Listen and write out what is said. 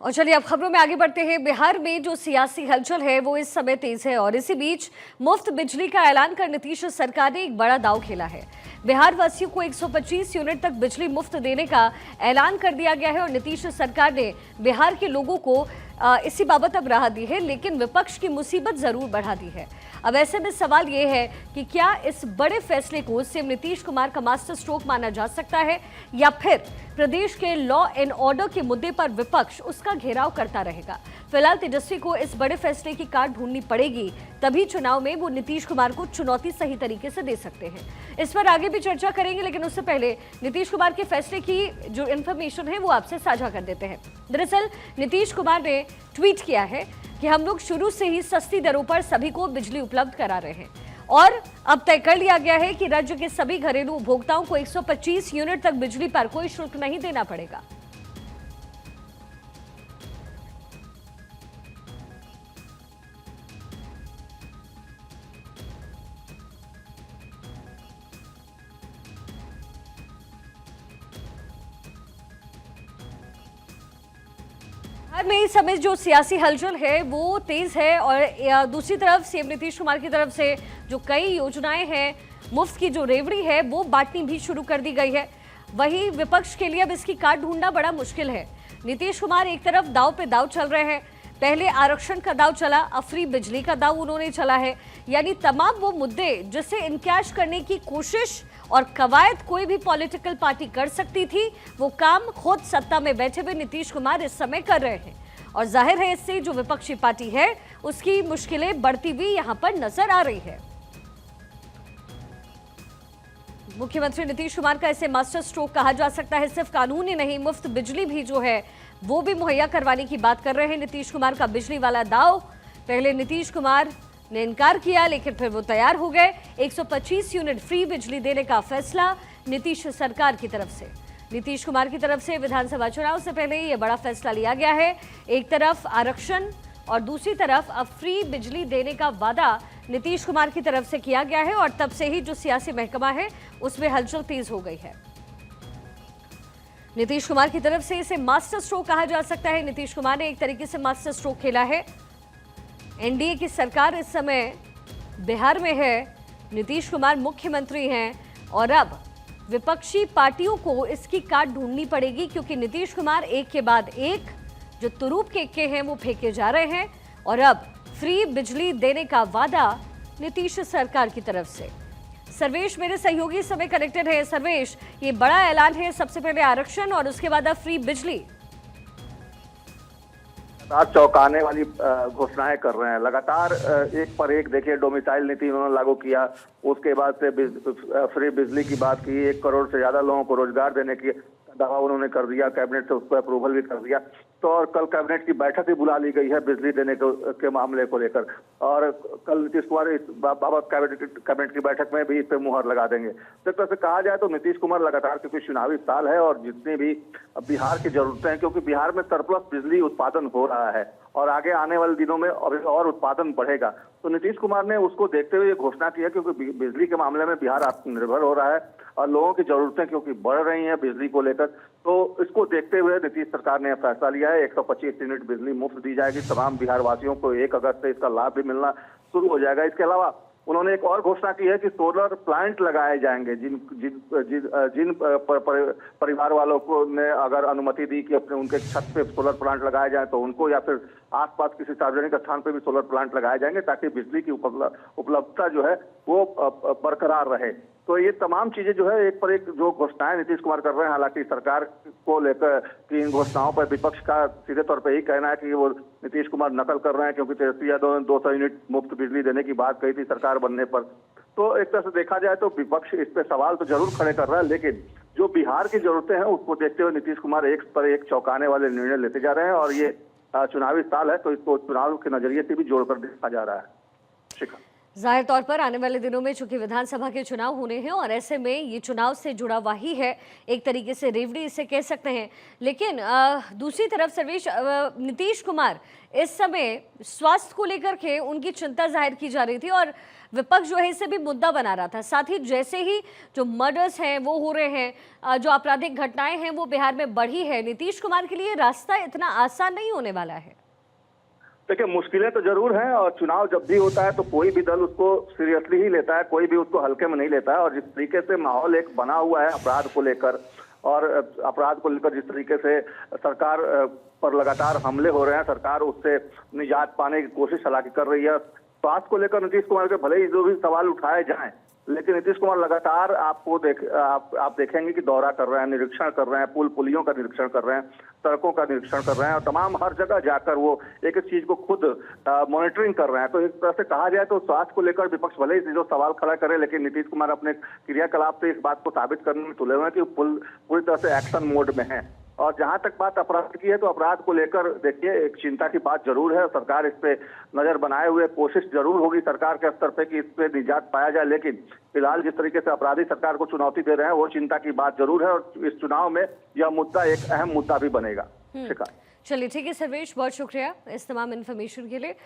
और चलिए अब खबरों में आगे बढ़ते हैं। बिहार में जो सियासी हलचल है वो इस समय तेज है और इसी बीच मुफ्त बिजली का ऐलान कर नीतीश सरकार ने एक बड़ा दांव खेला है। बिहार वासियों को 125 यूनिट तक बिजली मुफ्त देने का ऐलान कर दिया गया है और नीतीश सरकार ने बिहार के लोगों को इसी बाबत अब राहत दी है, लेकिन विपक्ष की मुसीबत जरूर बढ़ा दी है। अब ऐसे में सवाल ये है कि क्या इस बड़े फैसले को सीएम नीतीश कुमार का मास्टर स्ट्रोक माना जा सकता है या फिर प्रदेश के लॉ एंड ऑर्डर के मुद्दे पर विपक्ष उसका घेराव करता रहेगा। फिलहाल तेजस्वी को इस बड़े फैसले की काट ढूंढनी पड़ेगी, तभी चुनाव में वो नीतीश कुमार को चुनौती सही तरीके से दे सकते हैं। इस पर आगे भी चर्चा करेंगे, लेकिन उससे पहले नीतीश कुमार के फैसले की जो इन्फॉर्मेशन है वो आपसे साझा कर देते हैं। दरअसल नीतीश कुमार ने ट्वीट किया है कि हम लोग शुरू से ही सस्ती दरों पर सभी को बिजली उपलब्ध करा रहे हैं और अब तय कर लिया गया है कि राज्य के सभी घरेलू उपभोक्ताओं को 125 यूनिट तक बिजली पर कोई शुल्क नहीं देना पड़ेगा। में इस समय जो सियासी हलचल है वो तेज है और दूसरी तरफ सीएम नीतीश कुमार की तरफ से जो कई योजनाएं हैं, मुफ्त की जो रेवड़ी है वो बांटनी भी शुरू कर दी गई है। वहीं विपक्ष के लिए अब इसकी काट ढूंढना बड़ा मुश्किल है। नीतीश कुमार एक तरफ दांव पे दांव चल रहे हैं। पहले आरक्षण का दांव चला, अब फ्री बिजली का दांव उन्होंने चला है। यानी तमाम वो मुद्दे जिसे इनकैश करने की कोशिश और कवायद कोई भी पॉलिटिकल पार्टी कर सकती थी, वो काम खुद सत्ता में बैठे हुए नीतीश कुमार इस समय कर रहे हैं और जाहिर है इससे जो विपक्षी पार्टी है उसकी मुश्किलें बढ़ती हुई यहां पर नजर आ रही है। मुख्यमंत्री नीतीश कुमार का इसे मास्टर स्ट्रोक कहा जा सकता है। सिर्फ कानून ही नहीं, मुफ्त बिजली भी जो है वो भी मुहैया करवाने की बात कर रहे हैं। नीतीश कुमार का बिजली वाला दांव, पहले नीतीश कुमार ने इनकार किया लेकिन फिर वो तैयार हो गए। 125 यूनिट फ्री बिजली देने का फैसला नीतीश सरकार की तरफ से, नीतीश कुमार की तरफ से विधानसभा चुनाव से पहले ये बड़ा फैसला लिया गया है। एक तरफ आरक्षण और दूसरी तरफ अब फ्री बिजली देने का वादा नीतीश कुमार की तरफ से किया गया है और तब से ही जो सियासी महकमा है उसमें हलचल तेज हो गई है। नीतीश कुमार की तरफ से इसे मास्टर स्ट्रोक कहा जा सकता है। नीतीश कुमार ने एक तरीके से मास्टर स्ट्रोक खेला है। एनडीए की सरकार इस समय बिहार में है, नीतीश कुमार मुख्यमंत्री हैं और अब विपक्षी पार्टियों को इसकी काट ढूंढनी पड़ेगी, क्योंकि नीतीश कुमार एक के बाद एक जो तुरूप के इक्के हैं वो फेंके जा रहे हैं और अब फ्री बिजली देने का वादा नीतीश सरकार की तरफ से। सर्वेश मेरे सहयोगी इस समय कनेक्टेड है। सर्वेश, ये बड़ा ऐलान है, सबसे पहले आरक्षण और उसके बाद अब फ्री बिजली। चौंकाने वाली घोषणाएं कर रहे हैं लगातार। एक पर एक देखिए, डोमिसाइल नीति उन्होंने लागू किया, उसके बाद से फ्री बिजली की बात की, 1 करोड़ से ज्यादा लोगों को रोजगार देने की दावा उन्होंने कर दिया, कैबिनेट से उस पर अप्रूवल भी कर दिया। तो और कल कैबिनेट की बैठक भी बुला ली गई है बिजली देने के मामले को लेकर और कल नीतीश कुमार इस बाबत कैबिनेट की बैठक में भी इस पर मुहर लगा देंगे। तो एक तरह से कहा जाए तो नीतीश कुमार लगातार, क्योंकि चुनावी साल है और जितनी भी बिहार की जरूरतें हैं, क्योंकि बिहार में सरप्लस बिजली उत्पादन हो रहा है और आगे आने वाले दिनों में और उत्पादन बढ़ेगा, तो नीतीश कुमार ने उसको देखते हुए ये घोषणा की है, क्योंकि बिजली के मामले में बिहार आत्मनिर्भर हो रहा है और लोगों की जरूरतें क्योंकि बढ़ रही हैं बिजली को लेकर, तो इसको देखते हुए नीतीश सरकार ने फैसला लिया है। 125 यूनिट बिजली मुफ्त दी जाएगी तमाम बिहार वासियों को। 1 अगस्त से इसका लाभ भी मिलना शुरू हो जाएगा। इसके अलावा उन्होंने एक और घोषणा की है कि सोलर प्लांट लगाए जाएंगे। जिन परिवार वालों को ने अगर अनुमति दी कि अपने उनके छत पे सोलर प्लांट लगाए जाए तो उनको, या फिर आसपास किसी सार्वजनिक स्थान पे भी सोलर प्लांट लगाए जाएंगे ताकि बिजली की उपलब्धता जो है वो बरकरार रहे। तो ये तमाम चीजें जो है एक पर एक जो घोषणाएं नीतीश कुमार कर रहे हैं, हालांकि सरकार को लेकर की इन घोषणाओं पर विपक्ष का सीधे तौर पर यही कहना है कि वो नीतीश कुमार नकल कर रहे हैं, क्योंकि तेजस्वी यादव ने 200 यूनिट मुफ्त बिजली देने की बात कही थी सरकार बनने पर। तो एक तरह से देखा जाए तो विपक्ष इस पे सवाल तो जरूर खड़े कर रहा है, लेकिन जो बिहार की जरूरतें हैं उसको देखते हुए नीतीश कुमार एक पर एक चौंकाने वाले निर्णय लेते जा रहे हैं और ये चुनावी साल है तो इसको चुनाव के नजरिए से भी जोड़कर देखा जा रहा है। शिखा। जाहिर तौर पर आने वाले दिनों में चूंकि विधानसभा के चुनाव होने हैं और ऐसे में ये चुनाव से जुड़ा हुआ ही है, एक तरीके से रेवड़ी इसे कह सकते हैं। लेकिन दूसरी तरफ सर्वेश, नीतीश कुमार इस समय स्वास्थ्य को लेकर के उनकी चिंता जाहिर की जा रही थी और विपक्ष जो है इसे भी मुद्दा बना रहा था। साथ ही जैसे ही जो मर्डर्स हैं वो हो रहे हैं, जो आपराधिक घटनाएं हैं वो बिहार में बढ़ी है, नीतीश कुमार के लिए रास्ता इतना आसान नहीं होने वाला है। देखिए, मुश्किलें तो जरूर हैं और चुनाव जब भी होता है तो कोई भी दल उसको सीरियसली ही लेता है, कोई भी उसको हल्के में नहीं लेता है। और जिस तरीके से माहौल एक बना हुआ है अपराध को लेकर, और अपराध को लेकर जिस तरीके से सरकार पर लगातार हमले हो रहे हैं, सरकार उससे निजात पाने की कोशिश हालांकि कर रही है। स्वास्थ्य को लेकर नीतीश कुमार के भले ही जो भी सवाल उठाए जाएं, लेकिन नीतीश कुमार लगातार आप देखेंगे कि दौरा कर रहे हैं, निरीक्षण कर रहे हैं, पुल पुलियों का निरीक्षण कर रहे हैं, सड़कों का निरीक्षण कर रहे हैं और तमाम हर जगह जाकर वो एक एक चीज को खुद मॉनिटरिंग कर रहे हैं। तो एक तरह से कहा जाए तो स्वास्थ्य को लेकर विपक्ष भले ही जो सवाल खड़ा करे, लेकिन नीतीश कुमार अपने क्रियाकलाप से इस बात को साबित करने में तुले हुए हैं कि पूरी तरह से एक्शन मोड में है। और जहां तक बात अपराध की है तो अपराध को लेकर देखिए एक चिंता की बात जरूर है। सरकार इस पे नजर बनाए हुए कोशिश जरूर होगी सरकार के स्तर पे कि इस पे निजात पाया जाए, लेकिन फिलहाल जिस तरीके से अपराधी सरकार को चुनौती दे रहे हैं वो चिंता की बात जरूर है और इस चुनाव में यह मुद्दा एक अहम मुद्दा भी बनेगा। शिखा, चलिए ठीक है सर्वेश, बहुत शुक्रिया इस तमाम इन्फॉर्मेशन के लिए।